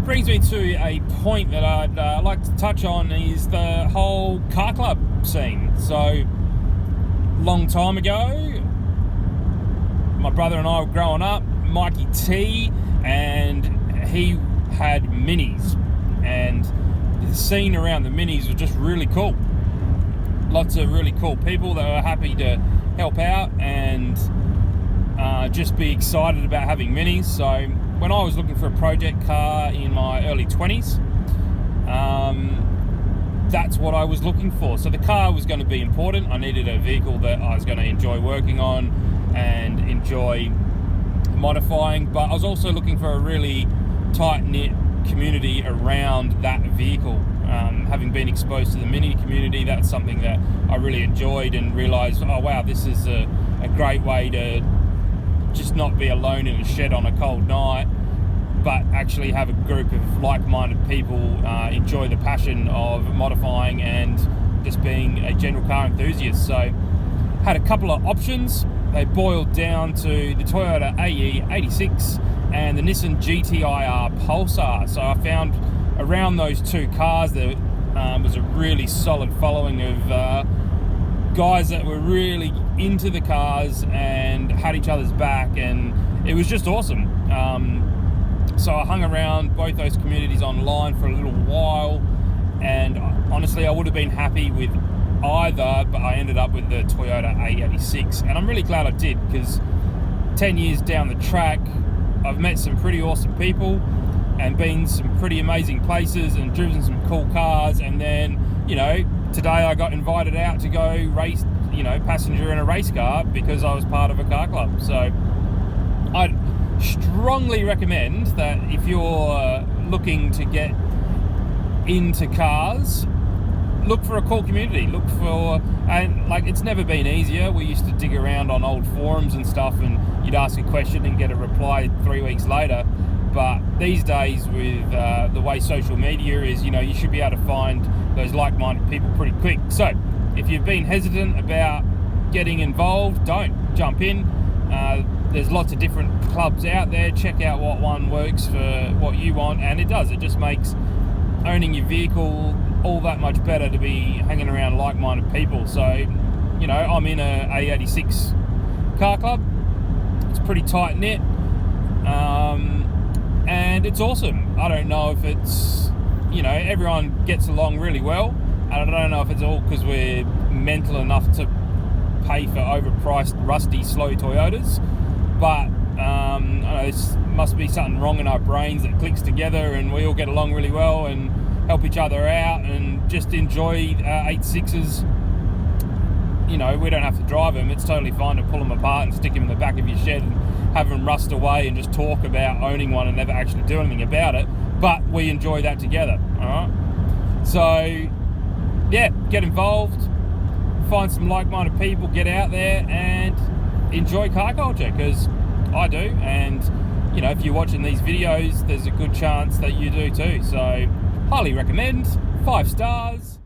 brings me to a point that I'd like to touch on is the whole car club scene. So, long time ago, my brother and I were growing up, Mikey T, and he had minis, and the scene around the minis was just really cool. Lots of really cool people that were happy to help out and just be excited about having minis. So when I was looking for a project car in my early 20s, that's what I was looking for. So the car was going to be important. I needed a vehicle that I was going to enjoy working on and enjoy modifying, but I was also looking for a really tight-knit community around that vehicle. Having been exposed to the mini community, that's something that I really enjoyed and realised, oh wow, this is a great way to just not be alone in a shed on a cold night, but actually have a group of like-minded people enjoy the passion of modifying and just being a general car enthusiast. So had a couple of options. They boiled down to the Toyota AE86 and the Nissan GT-IR Pulsar. So I found around those two cars there was a really solid following of guys that were really into the cars and had each other's back, and it was just awesome. So I hung around both those communities online for a little while, and honestly I would have been happy with either, but I ended up with the Toyota AE86, and I'm really glad I did, because 10 years down the track I've met some pretty awesome people and been some pretty amazing places and driven some cool cars, and then, you know, today I got invited out to go race, you know, passenger in a race car because I was part of a car club. So I'd strongly recommend that if you're looking to get into cars, look for a cool community. Look for, and like, it's never been easier. We used to dig around on old forums and stuff, and you'd ask a question and get a reply 3 weeks later. But these days, with the way social media is, you know, you should be able to find those like-minded people pretty quick. So if you've been hesitant about getting involved, don't jump in. There's lots of different clubs out there. Check out what one works for what you want, and it does. It just makes owning your vehicle all that much better to be hanging around like-minded people. So, you know, I'm in a A86 car club. It's pretty tight-knit. And it's awesome. I don't know if it's, you know, everyone gets along really well, and I don't know if it's all because we're mental enough to pay for overpriced, rusty, slow Toyotas, but I don't know, this must be something wrong in our brains that clicks together, and we all get along really well and help each other out and just enjoy 86s. You know, we don't have to drive them. It's totally fine to pull them apart and stick them in the back of your shed and have them rust away and just talk about owning one and never actually do anything about it. But we enjoy that together, all right? So, yeah, get involved, find some like-minded people, get out there and enjoy car culture, because I do. And, you know, if you're watching these videos, there's a good chance that you do too. So, highly recommend. 5 stars.